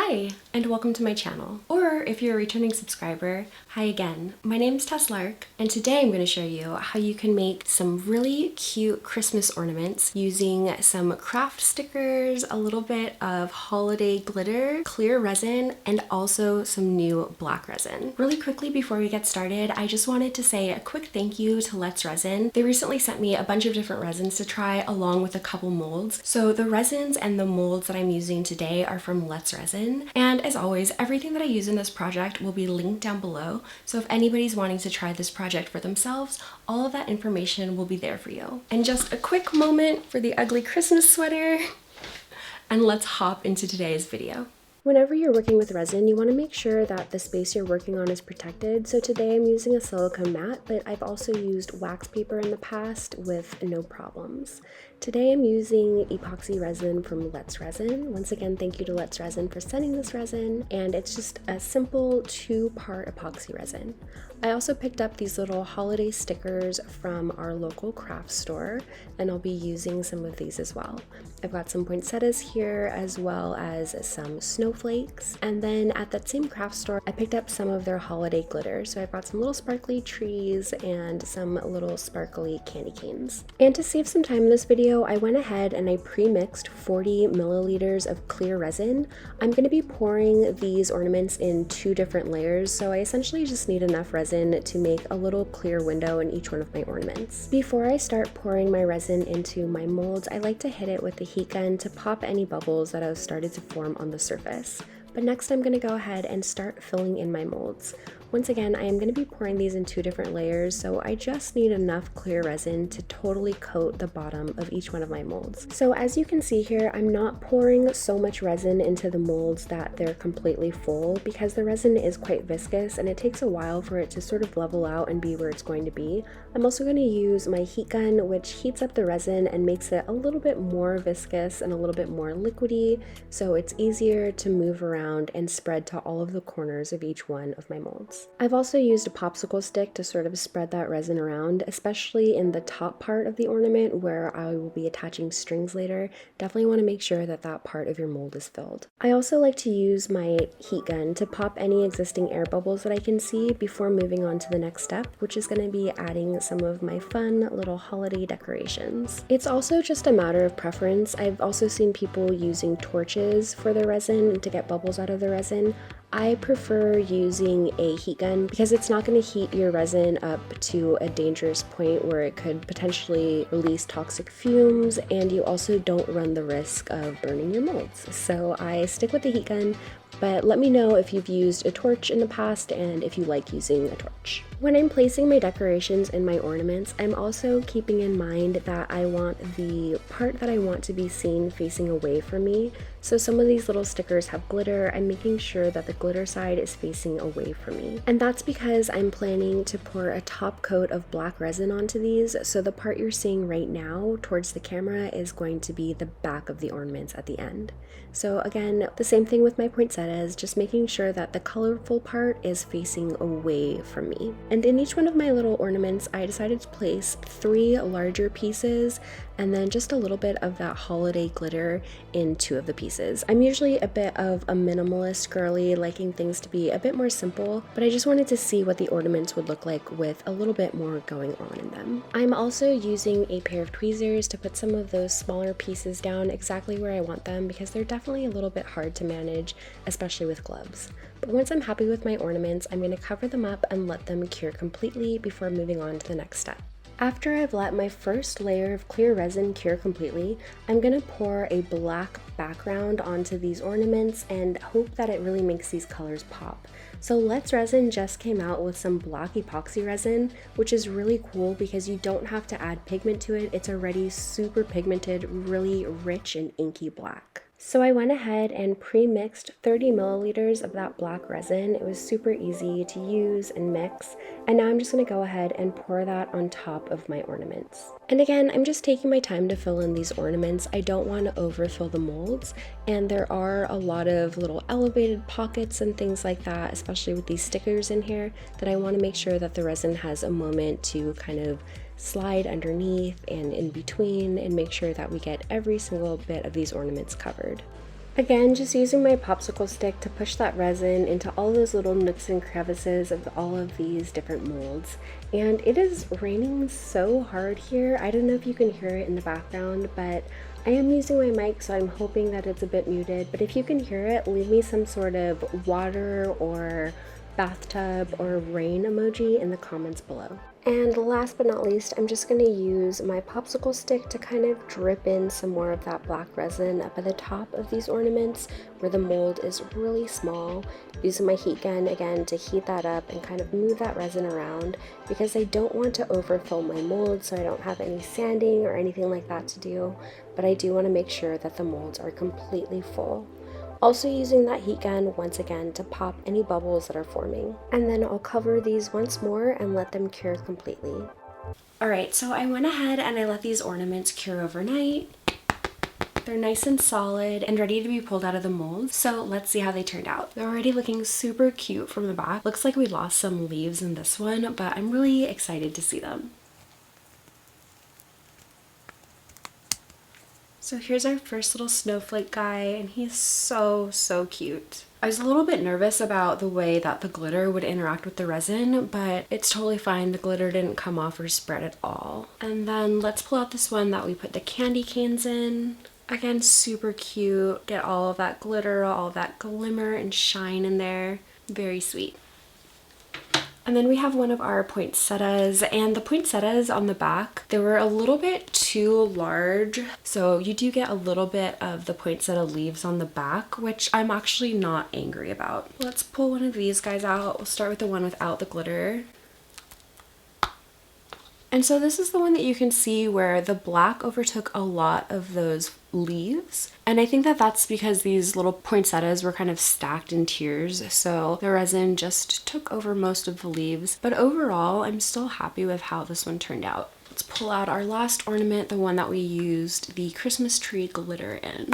Hi, and welcome to my channel. Or if you're a returning subscriber, hi again. My name is Tess Lark, and today I'm going to show you how you can make some really cute Christmas ornaments using some craft stickers, a little bit of holiday glitter, clear resin, and also some new black resin. Really quickly before we get started, I just wanted to say a quick thank you to Let's Resin. They recently sent me a bunch of different resins to try along with a couple molds. So the resins and the molds that I'm using today are from Let's Resin. And as always, everything that I use in this project will be linked down below. So if anybody's wanting to try this project for themselves, all of that information will be there for you. And just a quick moment for the ugly Christmas sweater. And let's hop into today's video. Whenever you're working with resin, you want to make sure that the space you're working on is protected. So today I'm using a silicone mat, but I've also used wax paper in the past with no problems. Today I'm using epoxy resin from Let's Resin. Once again, thank you to Let's Resin for sending this resin, and it's just a simple 2-part epoxy resin. I also picked up these little holiday stickers from our local craft store, and I'll be using some of these as well. I've got some poinsettias here as well as some snowflakes, and then at that same craft store I picked up some of their holiday glitter. So I've got some little sparkly trees and some little sparkly candy canes. And to save some time in this video, I went ahead and I pre-mixed 40 milliliters of clear resin. I'm going to be pouring these ornaments in 2 different layers, so I essentially just need enough resin to make a little clear window in each one of my ornaments. Before I start pouring my resin into my molds, I like to hit it with the heat gun to pop any bubbles that have started to form on the surface. But next I'm going to go ahead and start filling in my molds. Once again, I am going to be pouring these in 2 different layers, so I just need enough clear resin to totally coat the bottom of each one of my molds. So as you can see here, I'm not pouring so much resin into the molds that they're completely full because the resin is quite viscous and it takes a while for it to sort of level out and be where it's going to be. I'm also going to use my heat gun, which heats up the resin and makes it a little bit more viscous and a little bit more liquidy, so it's easier to move around and spread to all of the corners of each one of my molds. I've also used a popsicle stick to sort of spread that resin around, especially in the top part of the ornament where I will be attaching strings later. Definitely want to make sure that that part of your mold is filled. I also like to use my heat gun to pop any existing air bubbles that I can see before moving on to the next step, which is going to be adding some of my fun little holiday decorations. It's also just a matter of preference. I've also seen people using torches for the resin to get bubbles out of the resin. I prefer using a heat gun because it's not going to heat your resin up to a dangerous point where it could potentially release toxic fumes, and you also don't run the risk of burning your molds. So I stick with the heat gun, but let me know if you've used a torch in the past and if you like using a torch. When I'm placing my decorations in my ornaments, I'm also keeping in mind that I want the part that I want to be seen facing away from me. So some of these little stickers have glitter. I'm making sure that the glitter side is facing away from me. And that's because I'm planning to pour a top coat of black resin onto these. So the part you're seeing right now towards the camera is going to be the back of the ornaments at the end. So again, the same thing with my poinsettias, just making sure that the colorful part is facing away from me. And in each one of my little ornaments, I decided to place 3 larger pieces and then just a little bit of that holiday glitter in 2 of the pieces. I'm usually a bit of a minimalist girly, liking things to be a bit more simple, but I just wanted to see what the ornaments would look like with a little bit more going on in them. I'm also using a pair of tweezers to put some of those smaller pieces down exactly where I want them because they're definitely a little bit hard to manage, especially with gloves. But once I'm happy with my ornaments, I'm going to cover them up and let them cure completely before moving on to the next step. After I've let my first layer of clear resin cure completely, I'm going to pour a black background onto these ornaments and hope that it really makes these colors pop. So Let's Resin just came out with some black epoxy resin, which is really cool because you don't have to add pigment to it. It's already super pigmented, really rich and inky black. So I went ahead and pre-mixed 30 milliliters of that black resin. It was super easy to use and mix. And now I'm just going to go ahead and pour that on top of my ornaments. And again, I'm just taking my time to fill in these ornaments. I don't want to overfill the molds. And there are a lot of little elevated pockets and things like that, especially with these stickers in here, that I want to make sure that the resin has a moment to kind of slide underneath and in between and make sure that we get every single bit of these ornaments covered. Again, just using my popsicle stick to push that resin into all those little nooks and crevices of all of these different molds. And it is raining so hard here. I don't know if you can hear it in the background, but I am using my mic, so I'm hoping that it's a bit muted. But if you can hear it, leave me some sort of water or bathtub or rain emoji in the comments below. And last but not least, I'm just going to use my popsicle stick to kind of drip in some more of that black resin up at the top of these ornaments where the mold is really small, using my heat gun again to heat that up and kind of move that resin around because I don't want to overfill my mold so I don't have any sanding or anything like that to do, but I do want to make sure that the molds are completely full. Also using that heat gun once again to pop any bubbles that are forming. And then I'll cover these once more and let them cure completely. Alright, so I went ahead and I let these ornaments cure overnight. They're nice and solid and ready to be pulled out of the mold. So let's see how they turned out. They're already looking super cute from the back. Looks like we lost some leaves in this one, but I'm really excited to see them. So here's our first little snowflake guy, and he's so cute. I was a little bit nervous about the way that the glitter would interact with the resin, but it's totally fine. The glitter didn't come off or spread at all. And then let's pull out this one that we put the candy canes in. Again, super cute. Get all of that glitter, all of that glimmer and shine in there. Very sweet. And then we have one of our poinsettias, and the poinsettias on the back, they were a little bit too large. So you do get a little bit of the poinsettia leaves on the back, which I'm actually not angry about. Let's pull one of these guys out. We'll start with the one without the glitter. And so this is the one that you can see where the black overtook a lot of those leaves. And I think that that's because these little poinsettias were kind of stacked in tiers, so the resin just took over most of the leaves. But overall, I'm still happy with how this one turned out. Let's pull out our last ornament, the one that we used the Christmas tree glitter in.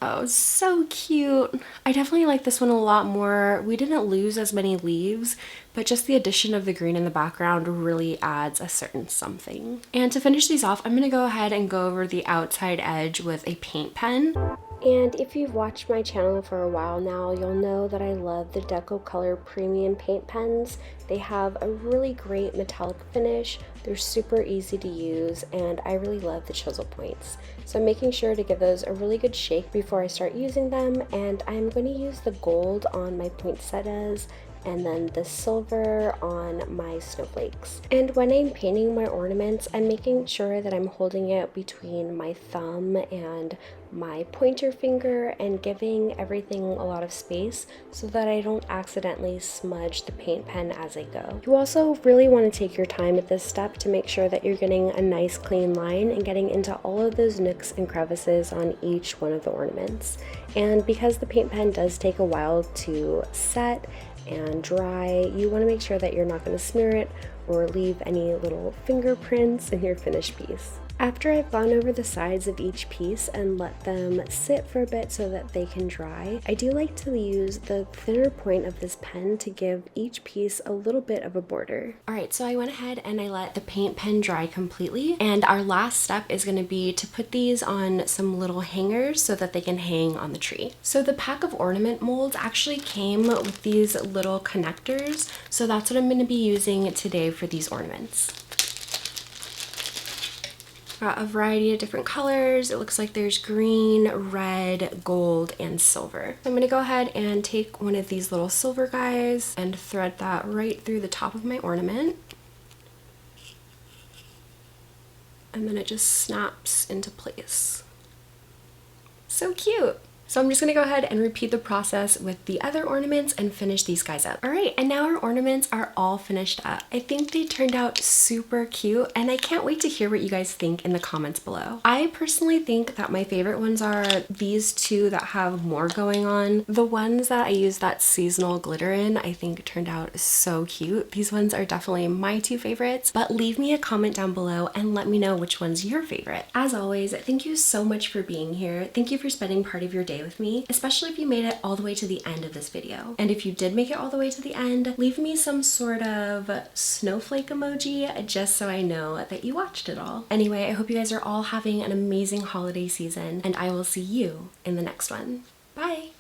Oh, so cute. I definitely like this one a lot more. We didn't lose as many leaves, but just the addition of the green in the background really adds a certain something. And to finish these off, I'm gonna go ahead and go over the outside edge with a paint pen. And if you've watched my channel for a while now, you'll know that I love the Deco Color Premium Paint Pens. They have a really great metallic finish, they're super easy to use, and I really love the chisel points. So I'm making sure to give those a really good shake before I start using them, and I'm going to use the gold on my poinsettias and then the silver on my snowflakes. And when I'm painting my ornaments, I'm making sure that I'm holding it between my thumb and my pointer finger and giving everything a lot of space so that I don't accidentally smudge the paint pen as I go. You also really want to take your time at this step to make sure that you're getting a nice clean line and getting into all of those nooks and crevices on each one of the ornaments. And because the paint pen does take a while to set and dry, you want to make sure that you're not going to smear it or leave any little fingerprints in your finished piece. After I've gone over the sides of each piece and let them sit for a bit so that they can dry, I do like to use the thinner point of this pen to give each piece a little bit of a border. Alright, so I went ahead and I let the paint pen dry completely, and our last step is going to be to put these on some little hangers so that they can hang on the tree. So the pack of ornament molds actually came with these little connectors, so that's what I'm going to be using today for these ornaments. Got a variety of different colors. It looks like there's green, red, gold, and silver. I'm gonna go ahead and take one of these little silver guys and thread that right through the top of my ornament. And then it just snaps into place. So cute! So I'm just gonna go ahead and repeat the process with the other ornaments and finish these guys up. All right, and now our ornaments are all finished up. I think they turned out super cute, and I can't wait to hear what you guys think in the comments below. I personally think that my favorite ones are these two that have more going on. The ones that I used that seasonal glitter in, I think turned out so cute. These ones are definitely my two favorites, but leave me a comment down below and let me know which one's your favorite. As always, thank you so much for being here. Thank you for spending part of your day day with me, especially if you made it all the way to the end of this video. And if you did make it all the way to the end, leave me some sort of snowflake emoji just so I know that you watched it all. Anyway, I hope you guys are all having an amazing holiday season, and I will see you in the next one. Bye!